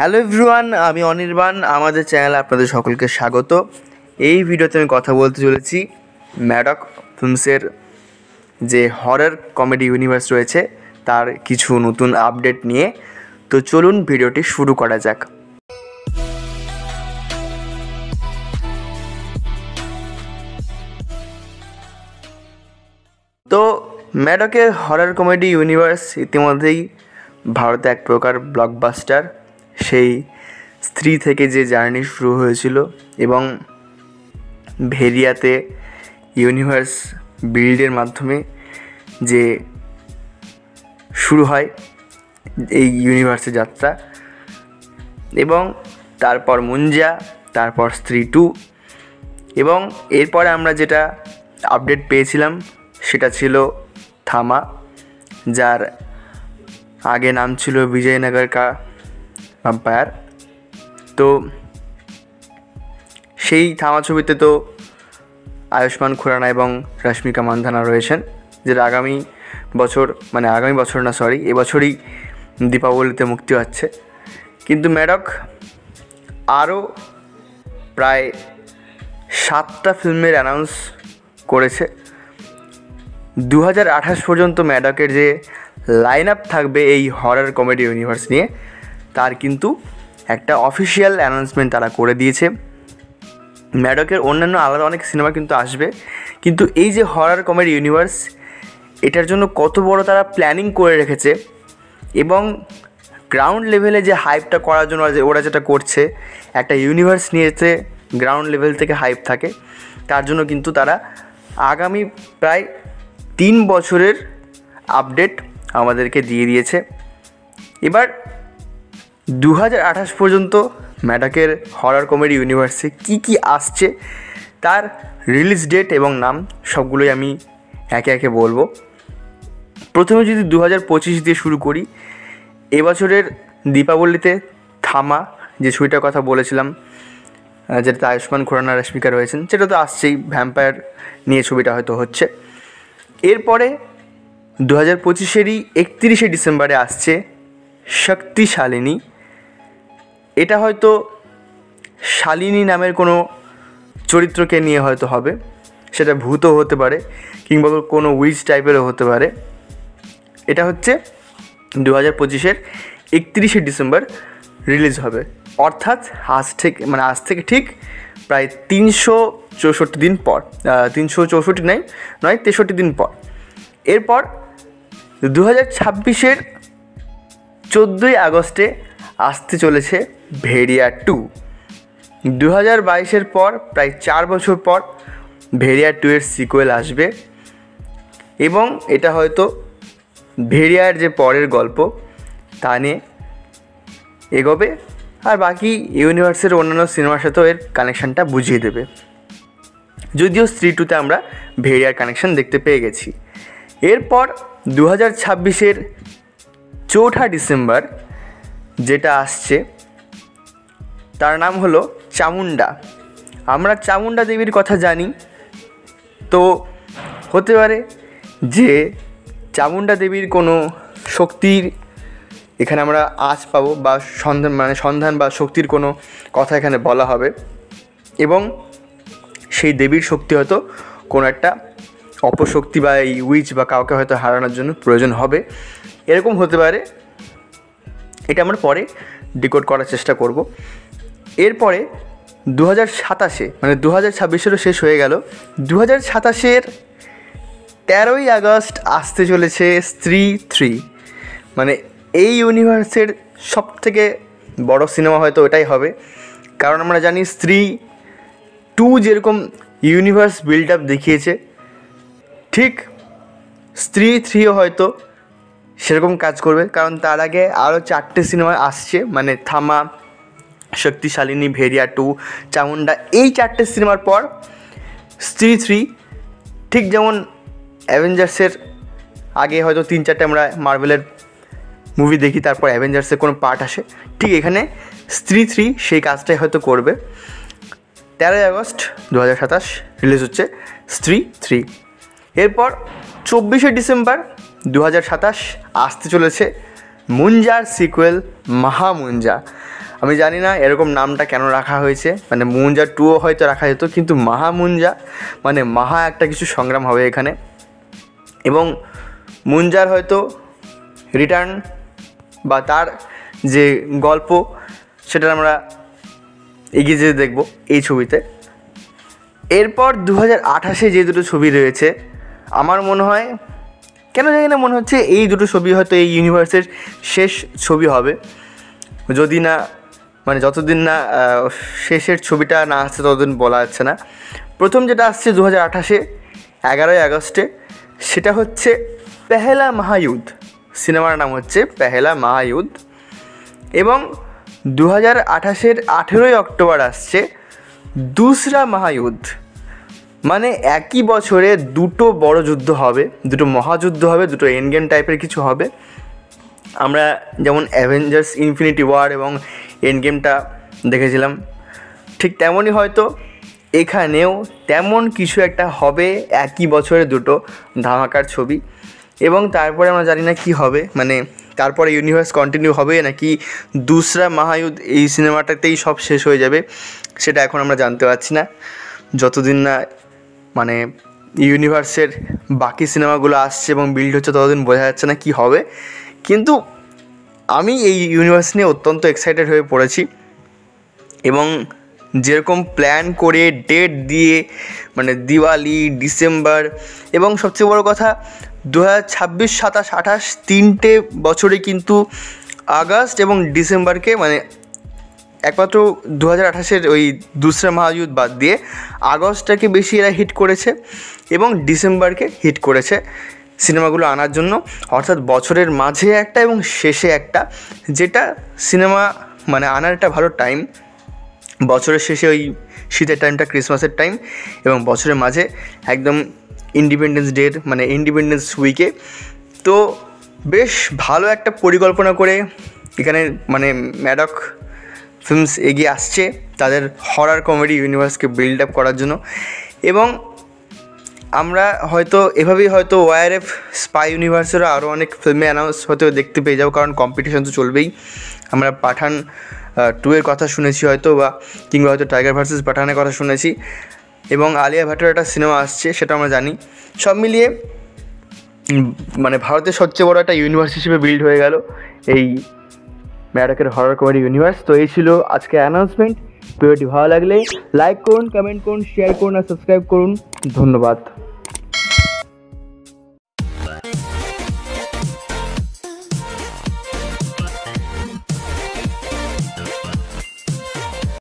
Hello everyone, আমি অনির্বাণ। আমাদের চ্যানেলে আপনাদের সকলকে স্বাগত। এই ভিডিওতে আমি কথা বলতে চলেছি ম্যাডক ফিল্মসের যে হরর কমেডি ইউনিভার্স রয়েছে তার কিছু নতুন আপডেট নিয়ে। তো চলুন ভিডিওটি শুরু করা যাক। তো ম্যাডকের হরর কমেডি ইউনিভার্স ইতিমধ্যেই ভারতে এক প্রকার ব্লকবাস্টার। সেই স্ত্রী থেকে যে জার্নি শুরু হয়েছিল এবং ভেরিয়াতে ইউনিভার্স বিল্ডের মাধ্যমে যে শুরু হয় এই ইউনিভার্সের যাত্রা, এবং তারপর মুঞ্জা, তারপর স্ত্রী 2, এবং এরপরে আমরা যেটা আপডেট পেয়েছিলাম সেটা ছিল থামা, যার আগে নাম ছিল বিজয়নগর কা ভাম্পায়ার। তো সেই থামা ছবিতে তো আয়ুষ্মান খুরানা এবং রশ্মিকা মান্ধানা রয়েছেন, যেটা আগামী এবছরই দীপাবলিতে মুক্তি হচ্ছে। কিন্তু ম্যাডক আরও প্রায় 7টা ফিল্মের অ্যানাউন্স করেছে। 2028 পর্যন্ত ম্যাডকের যে লাইন আপ থাকবে এই হরর কমেডি ইউনিভার্স নিয়ে, তার কিন্তু একটা অফিসিয়াল অ্যানাউন্সমেন্ট তারা করে দিয়েছে। ম্যাডকের অন্যান্য আলাদা অনেক সিনেমা কিন্তু আসবে, কিন্তু এই যে হরর কমেডি ইউনিভার্স, এটার জন্য কত বড় তারা প্ল্যানিং করে রেখেছে এবং গ্রাউন্ড লেভেলে যে হাইপটা করার জন্য ওরা যেটা করছে, একটা ইউনিভার্স নিয়েছে গ্রাউন্ড লেভেল থেকে হাইপ থাকে, তার জন্য কিন্তু তারা আগামী প্রায় 3 বছরের আপডেট আমাদেরকে দিয়ে দিয়েছে। এবার 2028 পর্যন্ত ম্যাডকের হরর কমেডি ইউনিভার্সে কী আসছে তার রিলিজ ডেট এবং নাম সবগুলোই আমি একে একে বলবো। প্রথমে যদি 2025 দিয়ে শুরু করি, এবছরের দীপাবলিতে থামা, যে ছবিটার কথা বলেছিলাম, যেটাতে আয়ুষ্মান খুরানা রশ্মিকা রয়েছেন, সেটা তো আসছেই, ভ্যাম্পায়ার নিয়ে ছবিটা হয়তো হচ্ছে। এরপরে 2025-এরই 31শে ডিসেম্বরে আসছে শক্তি শালিনী। এটা হয়তো শালিনী নামের কোনো চরিত্রকে নিয়ে হয়তো হবে, সেটা ভূতও হতে পারে কিংবা কোনো উইচ টাইপেরও হতে পারে। এটা হচ্ছে 2025-এর 31শে ডিসেম্বর রিলিজ হবে, অর্থাৎ আজ থেকে ঠিক প্রায় 364 দিন পর, 364 নয় 63 দিন পর। এরপর 2026-এর 14ই আগস্টে আসতে চলেছে ভেরিয়া 2। 2022-এর পর প্রায় 4 বছর পর ভেরিয়া 2-এর সিকুয়েল আসবে, এবং এটা হয়তো ভেরিয়ার যে পরের গল্প তা নিয়ে এগোবে, আর বাকি ইউনিভার্সের অন্যান্য সিনেমার সাথেও এর কানেকশানটা বুঝিয়ে দেবে। যদিও স্ত্রী 2-তে আমরা ভেরিয়ার কানেকশান দেখতে পেয়ে গেছি। এরপর 2026-এর 4ঠা ডিসেম্বর যেটা আসছে, তার নাম হলো চামুন্ডা। আমরা চামুন্ডা দেবীর কথা জানি, তো হতে পারে যে চামুন্ডা দেবীর কোনো শক্তির এখানে আমরা আঁচ পাবো, বা সন্ধান বা শক্তির কোনো কথা এখানে বলা হবে, এবং সেই দেবীর শক্তি হয়তো কোনো একটা অপশক্তি বা এই উইচ বা কাউকে হয়তো হারানোর জন্য প্রয়োজন হবে, এরকম হতে পারে। এটা আমরা পরে ডিকোড করার চেষ্টা করব। এরপরে 2027-এ, 2026-এরও শেষ হয়ে গেল, 2027-এর 13ই আগস্ট আসতে চলেছে স্ত্রী 3। এই ইউনিভার্সের সবথেকে বড় সিনেমা হয়তো ওটাই হবে, কারণ আমরা জানি স্ত্রী 2 যেরকম ইউনিভার্স বিল্ড আপ দেখিয়েছে, ঠিক স্ত্রী 3ও হয়তো সেরকম কাজ করবে, কারণ তার আগে আরও 4টে সিনেমা আসছে, থামা, শক্তিশালিনী, ভেরিয়া 2, চামুন্ডা। এই 4টে সিনেমার পর স্ত্রী 3, ঠিক যেমন অ্যাভেঞ্জার্সের আগে হয়তো 3-4টে আমরা মার্ভেলের মুভি দেখি, তারপর অ্যাভেঞ্জার্সের কোনো পার্ট আসে, ঠিক এখানে স্ত্রী 3 সেই কাজটাই হয়তো করবে। 13ই আগস্ট 2027 রিলিজ হচ্ছে স্ত্রী 3। এরপর 24শে ডিসেম্বর 2027 আসতে চলেছে মুঞ্জার সিকুয়েল মহামুঞ্জা। আমি জানি না এরকম নামটা কেন রাখা হয়েছে, মানে মুঞ্জা 2ও হয়তো রাখা যেত, কিন্তু মুঞ্জা মানে একটা কিছু সংগ্রাম হবে এখানে। এবং মুঞ্জার হয়তো রিটার্ন বা তার যে গল্প সেটা আমরা এগিয়ে যেতে দেখবো এই ছবিতে। এরপর 2028-এ যে দুটো ছবি রয়েছে, আমার মনে হয়, কেন জানি না মনে হচ্ছে এই দুটো ছবি হয়তো এই ইউনিভার্সের শেষ ছবি হবে, যদি না মানে যতদিন না শেষের ছবিটা না আসছে ততদিন বলা যাচ্ছে না। প্রথম যেটা আসছে 2028-এ 11ই আগস্টে, সেটা হচ্ছে পেহেলা মহাযুদ্ধ। সিনেমার নাম হচ্ছে পেহেলা মহাযুদ্ধ। এবং 2028-এর 18ই অক্টোবর আসছে দুসরা মহাযুদ্ধ। মানে একই বছরে দুটো বড় যুদ্ধ হবে, দুটো মহাযুদ্ধ হবে, দুটো এন্ড গেম টাইপের কিছু হবে। আমরা যেমন অ্যাভেঞ্জার্স ইনফিনিটি ওয়ার এবং এন্ড গেমটা দেখেছিলাম, ঠিক তেমনই হয়তো এখানেও তেমন কিছু একটা হবে, একই বছরে দুটো ধামাকার ছবি। এবং তারপরে আমরা জানি না কী হবে, মানে তারপরে ইউনিভার্স কন্টিনিউ হবে নাকি দুসরা মহাযুদ্ধ এই সিনেমাটাতেই সব শেষ হয়ে যাবে, সেটা এখন আমরা জানতে পারছি না। যতদিন না মানে ইউনিভার্সের বাকি সিনেমাগুলো আসছে এবং বিল্ড হচ্ছে ততদিন বোঝা যাচ্ছে না কী হবে। কিন্তু আমি এই ইউনিভার্স নিয়ে অত্যন্ত এক্সাইটেড হয়ে পড়েছি। এবং যেরকম প্ল্যান করে ডেট দিয়ে, মানে দিওয়ালি, ডিসেম্বর এবং সবচেয়ে বড় কথা 2026, 27, 28 তিনটে বছরে কিন্তু আগস্ট এবং ডিসেম্বরকে, মানে একমাত্র 2028-এর ওই দুসরা মহাযুদ্ধ বাদ দিয়ে আগস্টটাকে বেশি এরা হিট করেছে এবং ডিসেম্বরকে হিট করেছে সিনেমাগুলো আনার জন্য। অর্থাৎ বছরের মাঝে একটা এবং শেষে একটা, যেটা সিনেমা মানে আনার একটা ভালো টাইম। বছরের শেষে ওই শীতের টাইমটা, ক্রিসমাসের টাইম, এবং বছরের মাঝে একদম ইন্ডিপেন্ডেন্স ডের মানে ইন্ডিপেন্ডেন্স উইকে। তো বেশ ভালো একটা পরিকল্পনা করে এখানে মানে ম্যাডক ফিল্মস এগিয়ে আসছে তাদের হরার কমেডি ইউনিভার্সকে বিল্ড আপ করার জন্য। এবং আমরা হয়তো এভাবেই হয়তো ওয়ারএফ স্পাই ইউনিভার্সেরও আরও অনেক ফিল্মে অ্যানাউন্স হয়তো দেখতে পেয়ে যাবো, কারণ কম্পিটিশন তো চলবেই। আমরা পাঠান 2 এর কথা শুনেছি হয়তো, বা কিংবা হয়তো টাইগার ভার্সেস পাঠানের কথা শুনেছি, এবং আলিয়া ভাটের একটা সিনেমা আসছে সেটা আমরা জানি। সব মিলিয়ে মানে ভারতের সবচেয়ে বড় একটা ইউনিভার্স হিসেবে বিল্ড হয়ে গেল এই ম্যাডকের হরর কমেডি ইউনিভার্স। তো এই ছিল আজকে অ্যানাউন্সমেন্ট। ভিডিওটি ভালো লাগলে লাইক করুন, কমেন্ট করুন, শেয়ার করুন আর সাবস্ক্রাইব করুন। ধন্যবাদ।